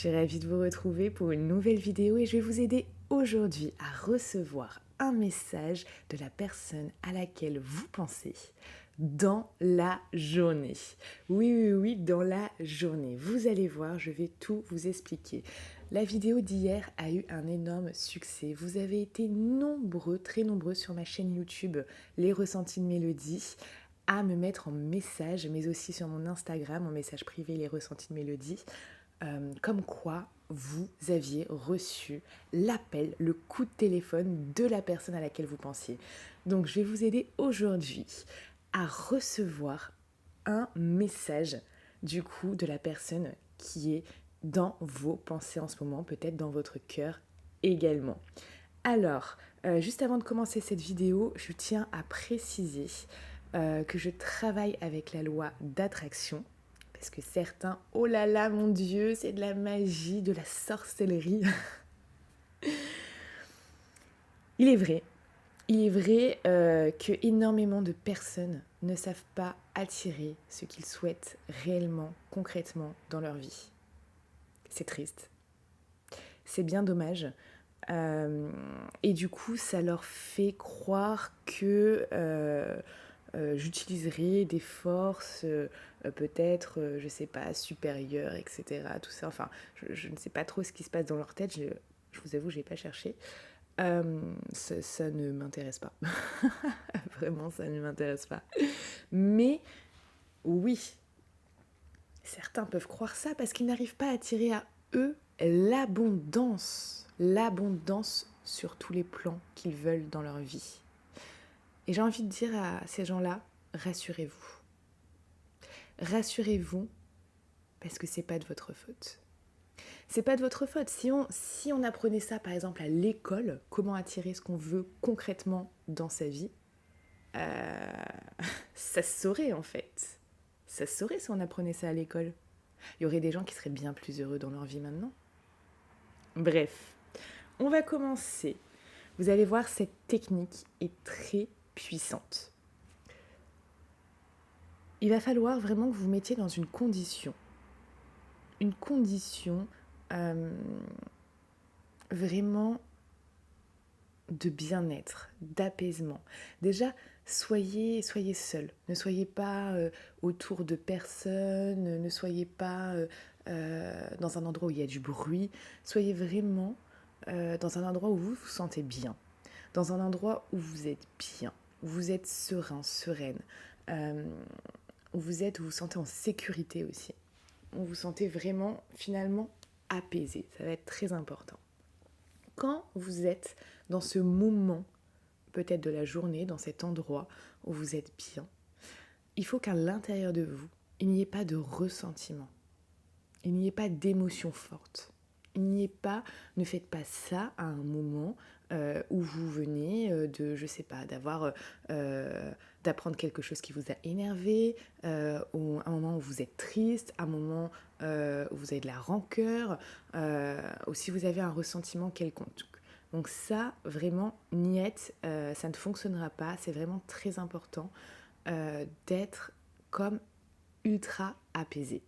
suis ravie de vous retrouver pour une nouvelle vidéo et je vais vous aider aujourd'hui à recevoir un message de la personne à laquelle vous pensez dans la journée. Oui, dans la journée. Vous allez voir, je vais tout vous expliquer. La vidéo d'hier a eu un énorme succès. Vous avez été nombreux, très nombreux sur ma chaîne YouTube Les Ressentis de Mélodie à me mettre en message, mais aussi sur mon Instagram, en message privé Les Ressentis de Mélodie, comme quoi vous aviez reçu l'appel, le coup de téléphone de la personne à laquelle vous pensiez. Donc je vais vous aider aujourd'hui à recevoir un message du coup de la personne qui est dans vos pensées en ce moment, peut-être dans votre cœur également. Alors, juste avant de commencer cette vidéo, je tiens à préciser que je travaille avec la loi d'attraction. Parce que certains, oh là là, mon Dieu, c'est de la magie, de la sorcellerie. Il est vrai que énormément de personnes ne savent pas attirer ce qu'ils souhaitent réellement, concrètement dans leur vie. C'est triste. C'est bien dommage. Et du coup, ça leur fait croire que j'utiliserai des forces peut-être, je sais pas, supérieures, etc. Tout ça, enfin, je ne sais pas trop ce qui se passe dans leur tête, je vous avoue, je n'ai pas cherché. Ça ne m'intéresse pas. Vraiment, ça ne m'intéresse pas. Mais oui, certains peuvent croire ça parce qu'ils n'arrivent pas à attirer à eux l'abondance sur tous les plans qu'ils veulent dans leur vie. Et j'ai envie de dire à ces gens-là, rassurez-vous. Rassurez-vous parce que c'est pas de votre faute. C'est pas de votre faute. Si on apprenait ça par exemple à l'école, comment attirer ce qu'on veut concrètement dans sa vie, ça se saurait en fait. Ça se saurait si on apprenait ça à l'école. Il y aurait des gens qui seraient bien plus heureux dans leur vie maintenant. Bref, on va commencer. Vous allez voir, cette technique est très puissante. Il va falloir vraiment que vous vous mettiez dans une condition vraiment de bien-être, d'apaisement. Déjà, soyez seul. Ne soyez pas autour de personnes, ne soyez pas dans un endroit où il y a du bruit. Soyez vraiment dans un endroit où vous vous sentez bien. Dans un endroit où vous êtes bien, où vous êtes serein, sereine. Où vous vous sentez en sécurité aussi. Où vous vous sentez vraiment, finalement, apaisé. Ça va être très important. Quand vous êtes dans ce moment, peut-être de la journée, dans cet endroit où vous êtes bien, il faut qu'à l'intérieur de vous, il n'y ait pas de ressentiment. Il n'y ait pas d'émotion forte. Ne faites pas ça à un moment où vous venez d'apprendre quelque chose qui vous a énervé, ou un moment où vous êtes triste, un moment où vous avez de la rancœur, ou si vous avez un ressentiment quelconque. Donc ça, vraiment, niette, ça ne fonctionnera pas. C'est vraiment très important d'être comme ultra apaisé.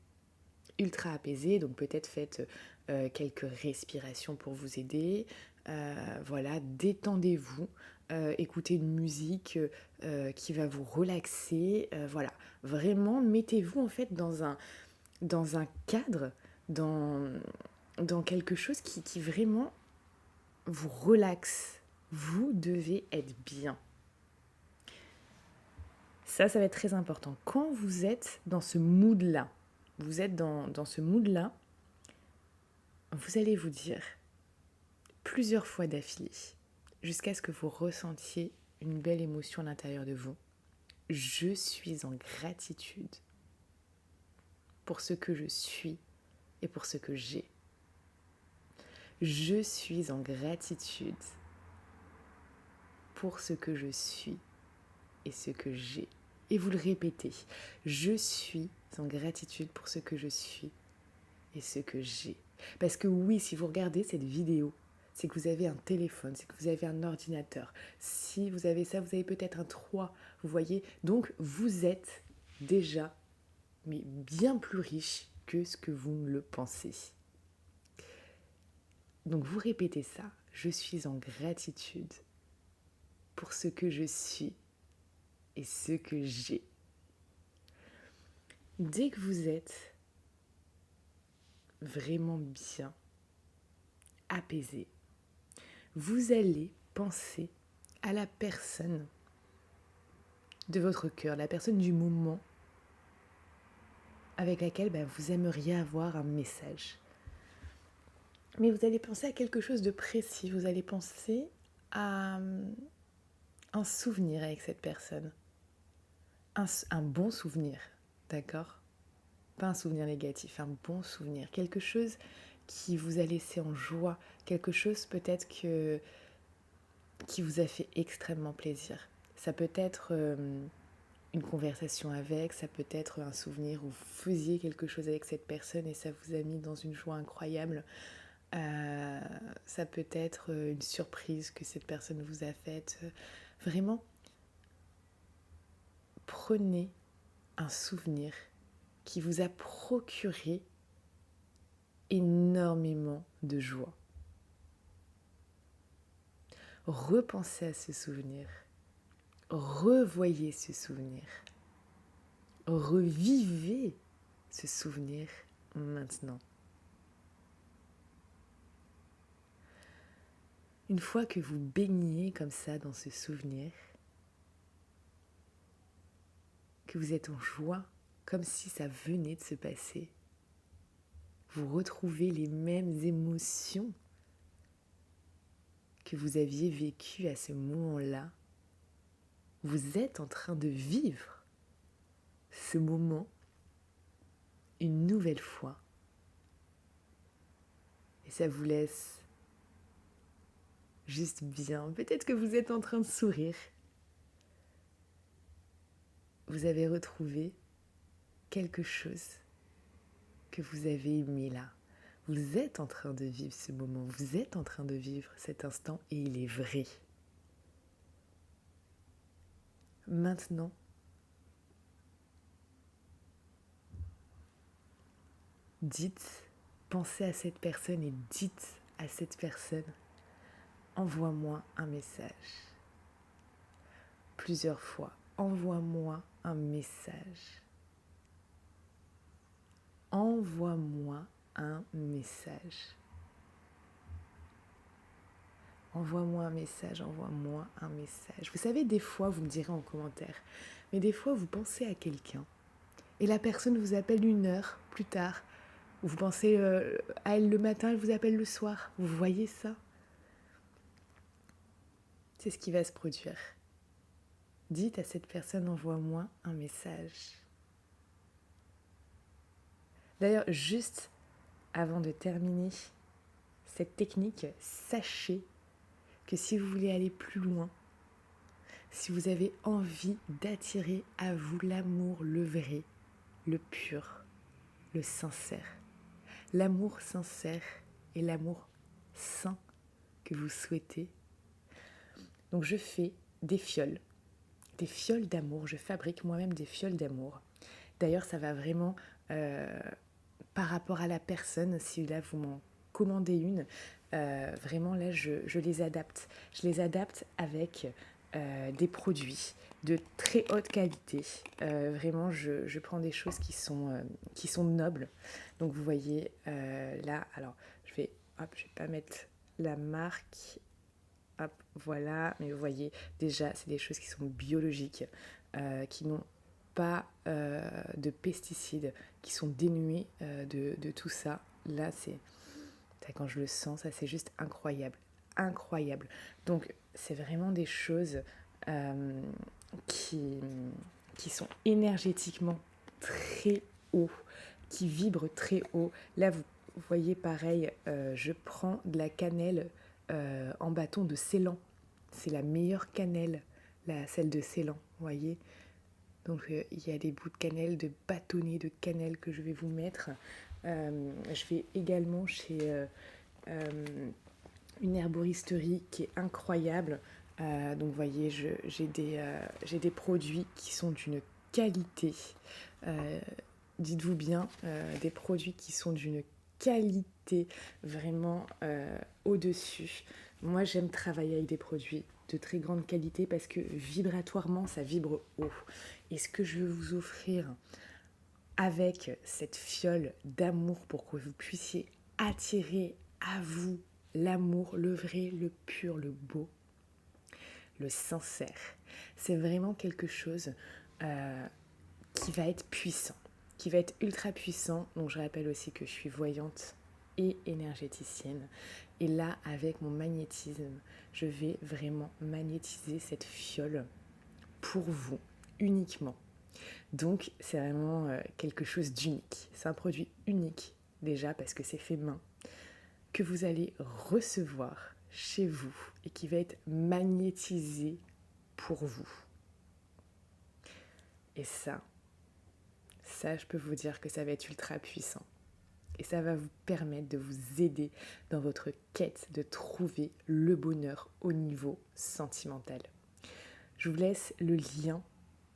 Donc peut-être faites quelques respirations pour vous aider. Voilà, détendez-vous, écoutez une musique qui va vous relaxer. Voilà, vraiment mettez-vous en fait dans un cadre, dans quelque chose qui vraiment vous relaxe. Vous devez être bien. Ça va être très important. Quand vous êtes dans ce mood-là, vous allez vous dire plusieurs fois d'affilée, jusqu'à ce que vous ressentiez une belle émotion à l'intérieur de vous. Je suis en gratitude pour ce que je suis et pour ce que j'ai. Je suis en gratitude pour ce que je suis et ce que j'ai. Et vous le répétez. Je suis en gratitude pour ce que je suis et ce que j'ai. Parce que oui, si vous regardez cette vidéo, c'est que vous avez un téléphone, c'est que vous avez un ordinateur. Si vous avez ça, vous avez peut-être un toit, vous voyez. Donc, vous êtes déjà mais bien plus riche que ce que vous ne le pensez. Donc vous répétez ça, je suis en gratitude pour ce que je suis et ce que j'ai. Dès que vous êtes vraiment bien, apaisé, vous allez penser à la personne de votre cœur, la personne du moment avec laquelle vous aimeriez avoir un message. Mais vous allez penser à quelque chose de précis, vous allez penser à un souvenir avec cette personne. Un bon souvenir, d'accord ? Pas un souvenir négatif, un bon souvenir. Quelque chose qui vous a laissé en joie, quelque chose peut-être qui vous a fait extrêmement plaisir. Ça peut être une conversation avec, ça peut être un souvenir où vous faisiez quelque chose avec cette personne et ça vous a mis dans une joie incroyable. Ça peut être une surprise que cette personne vous a faite. Vraiment, prenez un souvenir qui vous a procuré énormément de joie. Repensez à ce souvenir. Revoyez ce souvenir. Revivez ce souvenir maintenant. Une fois que vous baignez comme ça dans ce souvenir, que vous êtes en joie, comme si ça venait de se passer, vous retrouvez les mêmes émotions que vous aviez vécues à ce moment-là. Vous êtes en train de vivre ce moment une nouvelle fois. Et ça vous laisse juste bien. Peut-être que vous êtes en train de sourire. Vous avez retrouvé quelque chose que vous avez aimé là. Vous êtes en train de vivre ce moment. Vous êtes en train de vivre cet instant et il est vrai. Maintenant, pensez à cette personne et dites à cette personne, envoie-moi un message. Plusieurs fois, envoie-moi un message. Envoie-moi un message. Envoie-moi un message, envoie-moi un message. Vous savez, des fois, vous me direz en commentaire, mais des fois, vous pensez à quelqu'un et la personne vous appelle 1 heure plus tard. Vous pensez à elle le matin, elle vous appelle le soir. Vous voyez ça ? C'est ce qui va se produire. Dites à cette personne, envoie-moi un message. D'ailleurs, juste avant de terminer cette technique, sachez que si vous voulez aller plus loin, si vous avez envie d'attirer à vous l'amour, le vrai, le pur, le sincère, l'amour sincère et l'amour sain que vous souhaitez, donc je fais des fioles d'amour, je fabrique moi-même des fioles d'amour. D'ailleurs, ça va vraiment par rapport à la personne, si là vous m'en commandez une, vraiment là je les adapte. Je les adapte avec des produits de très haute qualité. Vraiment, je prends des choses qui sont nobles. Donc vous voyez là, alors je vais pas mettre la marque. Hop, voilà, mais vous voyez, déjà, c'est des choses qui sont biologiques, qui n'ont pas de pesticides, qui sont dénués de tout ça. Là, quand je le sens, ça c'est juste incroyable, incroyable. Donc, c'est vraiment des choses qui sont énergétiquement très haut, qui vibrent très haut. Là, vous voyez pareil, je prends de la cannelle en bâton de Ceylan. C'est la meilleure cannelle, celle de Ceylan, vous voyez. Donc il y a des bouts de cannelle, de bâtonnets de cannelle que je vais vous mettre. Je vais également chez une herboristerie qui est incroyable. Donc vous voyez, j'ai des produits qui sont d'une qualité. Dites-vous bien, des produits qui sont d'une qualité vraiment au-dessus. Moi, j'aime travailler avec des produits de très grande qualité parce que vibratoirement, ça vibre haut. Et ce que je veux vous offrir avec cette fiole d'amour pour que vous puissiez attirer à vous l'amour, le vrai, le pur, le beau, le sincère, c'est vraiment quelque chose qui va être puissant, qui va être ultra puissant. Donc je rappelle aussi que je suis voyante et énergéticienne. Et là, avec mon magnétisme, je vais vraiment magnétiser cette fiole pour vous, uniquement. Donc c'est vraiment quelque chose d'unique. C'est un produit unique déjà parce que c'est fait main, que vous allez recevoir chez vous et qui va être magnétisé pour vous. Et ça, je peux vous dire que ça va être ultra puissant. Et ça va vous permettre de vous aider dans votre quête de trouver le bonheur au niveau sentimental. Je vous laisse le lien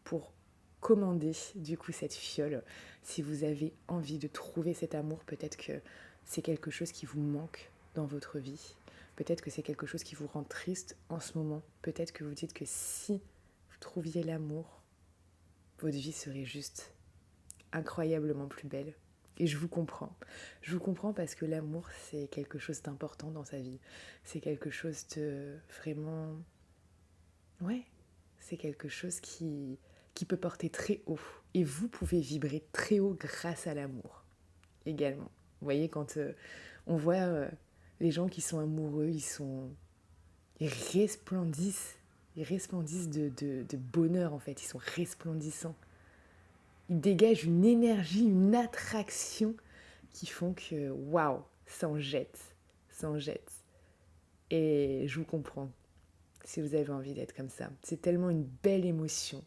pour commander du coup cette fiole. Si vous avez envie de trouver cet amour, peut-être que c'est quelque chose qui vous manque dans votre vie. Peut-être que c'est quelque chose qui vous rend triste en ce moment. Peut-être que vous dites que si vous trouviez l'amour, votre vie serait juste incroyablement plus belle. Et je vous comprends. Je vous comprends parce que l'amour, c'est quelque chose d'important dans sa vie. C'est quelque chose de vraiment... Ouais, c'est quelque chose qui peut porter très haut. Et vous pouvez vibrer très haut grâce à l'amour également. Vous voyez, quand on voit les gens qui sont amoureux, ils resplendissent. Ils resplendissent de bonheur en fait. Ils sont resplendissants. Ils dégagent une énergie, une attraction qui font que, waouh, ça en jette. Et je vous comprends si vous avez envie d'être comme ça. C'est tellement une belle émotion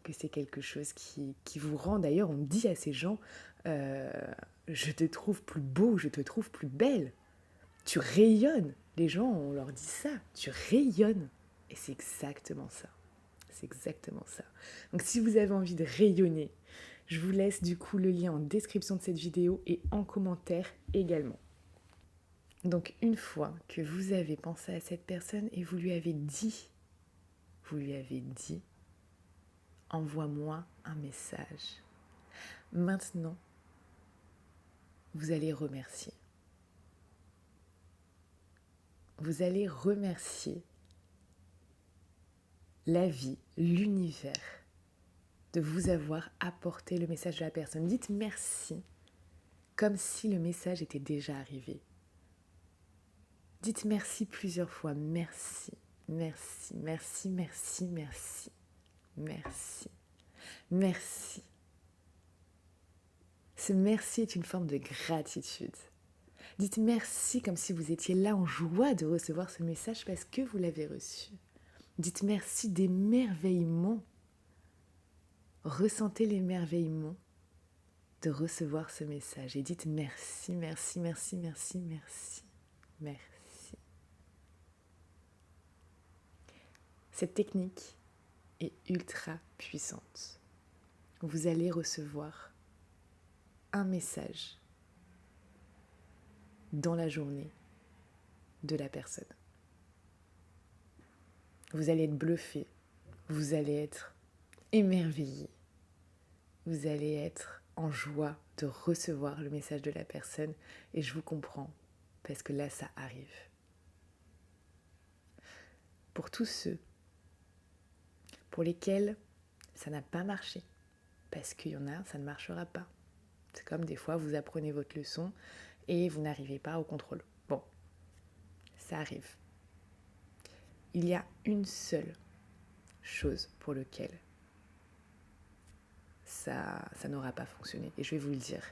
que c'est quelque chose qui vous rend. D'ailleurs, on dit à ces gens, je te trouve plus beau, je te trouve plus belle. Tu rayonnes. Les gens, on leur dit ça, tu rayonnes. Et c'est exactement ça. C'est exactement ça. Donc si vous avez envie de rayonner, je vous laisse du coup le lien en description de cette vidéo et en commentaire également. Donc une fois que vous avez pensé à cette personne et vous lui avez dit, envoie-moi un message. Maintenant, vous allez remercier. Vous allez remercier la vie, l'univers, de vous avoir apporté le message de la personne. Dites merci, comme si le message était déjà arrivé. Dites merci plusieurs fois. Merci, merci, merci, merci, merci, merci, merci. Ce merci est une forme de gratitude. Dites merci comme si vous étiez là en joie de recevoir ce message parce que vous l'avez reçu. Dites merci d'émerveillement. Ressentez l'émerveillement de recevoir ce message et dites merci, merci, merci, merci, merci, merci. Cette technique est ultra puissante. Vous allez recevoir un message dans la journée de la personne. Vous allez être bluffé, vous allez être émerveillé, vous allez être en joie de recevoir le message de la personne et je vous comprends parce que là ça arrive. Pour tous ceux pour lesquels ça n'a pas marché, parce qu'il y en a, ça ne marchera pas. C'est comme des fois vous apprenez votre leçon et vous n'arrivez pas au contrôle. Bon, ça arrive. Il y a une seule chose pour laquelle ça n'aura pas fonctionné. Et je vais vous le dire.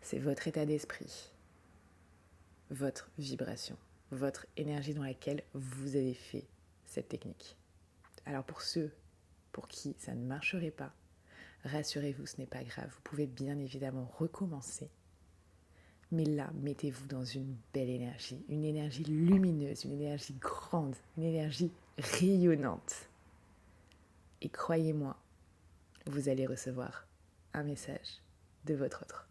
C'est votre état d'esprit, votre vibration, votre énergie dans laquelle vous avez fait cette technique. Alors pour ceux pour qui ça ne marcherait pas, rassurez-vous, ce n'est pas grave. Vous pouvez bien évidemment recommencer. Mais là, mettez-vous dans une belle énergie, une énergie lumineuse, une énergie grande, une énergie rayonnante. Et croyez-moi, vous allez recevoir un message de votre autre.